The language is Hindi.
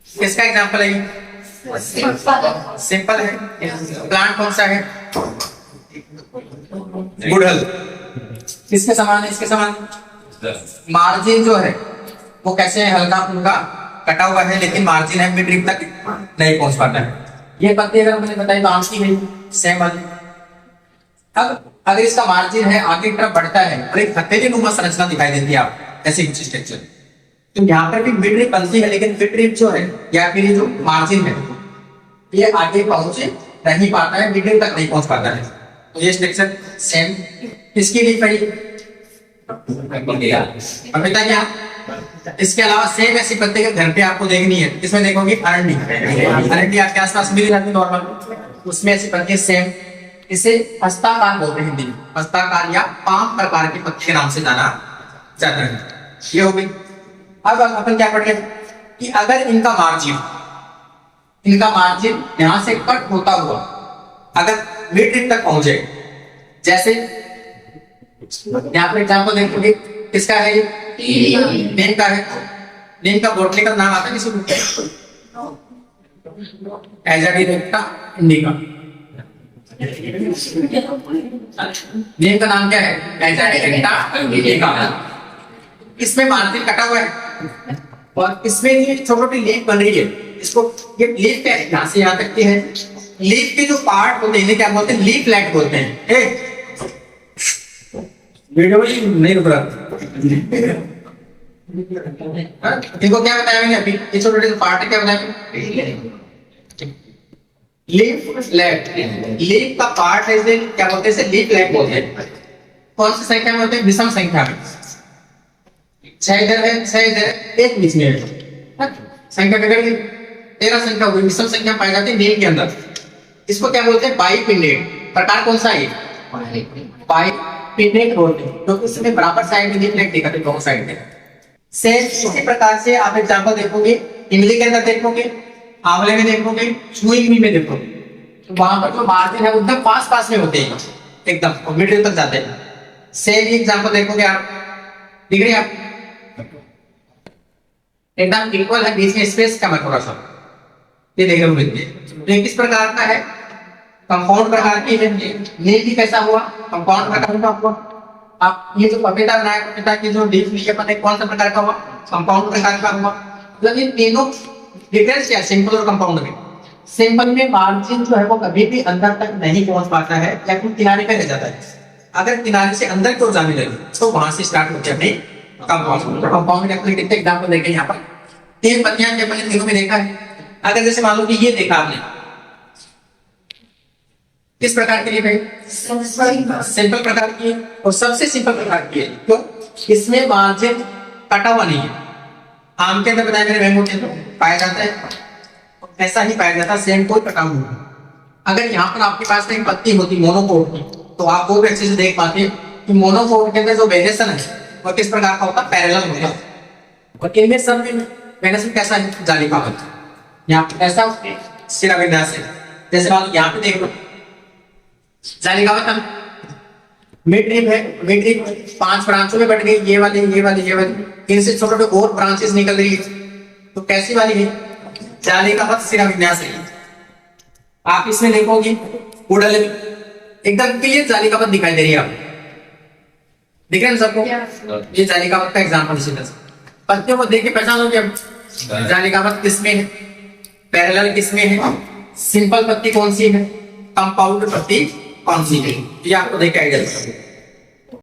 इसका एग्जांपल है, सिंपल है। प्लांट कौन सा है? गुड़हल। किसके समान है? इसके समान। मार्जिन जो है वो कैसे है? हल्का फुल्का कटा हुआ है, लेकिन मार्जिन है मिड रिब तक नहीं पहुंच पाता है। ये पत्ती अगर मैंने बताई तो आम की है सेम वाली। अब अगर इसका मार्जिन है आगे की तरफ बढ़ता है और एक हथेली नुमा संरचना दिखाई देती है आप ऐसे स्ट्रक्चर, तो यहाँ पर भी मिड रिब बनती है, लेकिन मिड रिब जो है या फिर जो मार्जिन है ये आगे पहुंच नहीं पाता है, मिड रिब तक नहीं पहुंच पाता है। तो ये स्ट्रक्चर सेम इसकी भी पड़ी। पता क्या? इसके अलावा सेम ऐसी पत्ते के घर पे आपको देखनी है, इसमें देखोगे अरंडी। अरंडी आपके आसपास मिल जाती है नॉर्मल, उसमें ऐसी पत्ती सेम। इसे हस्ताकार बोलते हैं हिंदी में, हस्ताकार या पाम प्रकार के पत्ते के नाम से जाना जाता है। ये हो गई। अब अपन क्या पढ़ गए कि अगर इनका मार्जिन यहां से कट होता हुआ अगर मिड रिब तक पहुंचे, जैसे यहाँ पर एग्जाम्पल देखोगे, किसका है? नीम का है। नीम का बोटनिकल नाम आता है किसी को? एजाडिरेक्टा इंडिका। नीम का नाम क्या है? एजाडिरेक्टा इंडिका। इसमें मार्जिन कटा हुआ है और इसमें ये छोटी छोटी लीफ बन रही है। इसको ये लीफ क्या है? यहाँ से यहाँ तक की है। लीफ के जो पार्ट होते हैं क्या बोलते हैं? लीफलेट बोलते हैं। वीडियो में नहीं रुक रहा। इनको क्या बताएंगे अभी? ये छोटे छोटे पार्ट है, क्या बताएंगे? लीफलेट। लीफ का पार्ट है, इसे क्या बोलते हैं? लीफलेट बोलते हैं। कौन सी संख्या में होते हैं? विषम संख्या में। 6 इधर है, 6 इधर, 1 बीच में है। संख्या का 13 संख्या हुई, विषम संख्या पाई जाती है नीम के अंदर। इसको क्या बोलते हैं? बाइपिंनेट। प्रकार कौन सा है? बाइपिन्नेट बोलते हैं, क्योंकि इसमें बराबर साइड में लीफलेट दिखाते हैं दोनों साइड में। सेम इसी प्रकार से आप एग्जांपल देखोगे, इमली के अंदर देखोगे, आंवले में देखोगे, चुईंग में देखोगे, तो वहां पर जो मार्जिन है एकदम पास पास में होते हैं, एकदम मिडिल तक जाते हैं। सेम एग्जांपल देखोगे आप, दिख रही है आप? एकदम इक्वल है, बीच में स्पेस कम है थोड़ा सा, ये देखने को मिलती है। ये किस प्रकार का है? कंपाउंड प्रकार की है। ये भी कैसा हुआ? कंपाउंड प्रकार का हुआ। आप ये जो पपीता बनाया, पपीता की जो लीफ ली है, कौन सा प्रकार का हुआ? कंपाउंड प्रकार का हुआ। मतलब इन तीनों डिफरेंस क्या है सिंपल और कंपाउंड में? सिंपल में मार्जिन जो है वो कभी भी अंदर तक नहीं पहुंच पाता है या फिर किनारे पे रह जाता है। अगर किनारे से अंदर की ओर जाने लगे तो वहां से स्टार्ट होती है अपनी कंपाउंड। कंपाउंड के कितने एग्जांपल देखे यहाँ पर? 3 पत्तियां के अपने तीनों में देखा है। अगर जैसे मान लो कि ये देखा आपने, किस प्रकार के लिए भाई? सिंपल प्रकार की है, और सबसे सिंपल प्रकार की है। क्यों? इसमें मार्जिन कटा हुआ नहीं है। आम के अंदर बताया मैंने, मैंगो के अंदर पाया जाता है, ऐसा ही पाया जाता है, सेम कोई कटा हुआ। अगर यहाँ पर आपके पास एक पत्ती होती मोनोकोट की, तो आप वो भी अच्छे से देख पाते कि मोनोकोट के अंदर जो वेरिएशन है वो किस प्रकार का होता है? पैरेलल होता है। और इनमें सब वेरिएशन कैसा है? जालीकावत। यहाँ पे ऐसा सिरा विन्यास है। जैसे मान यहाँ पे देख लो, जालीकावत मिड रिब है। मिड रिब 5 ब्रांचों में बट गई, ये वाली, ये वाली, ये वाली। इनसे छोटे छोटे और ब्रांचेस निकल रही है, तो कैसी वाली है? जालीकावत सिरा विन्यास है। आप इसमें देखोगे गुड़हल में एकदम क्लियर जालीकावत दिखाई दे रही है आपको, दिख रहे हैं सबको? ये जालीकावत का एग्जांपल इसी तरह से पत्तियों को देख के पहचान हो गया जालीकावत किसमें है, पैरेलल किसमें है, सिंपल पत्ती कौन सी है, कंपाउंड पत्ती कौन सी है, ये आपको देख के आइडिया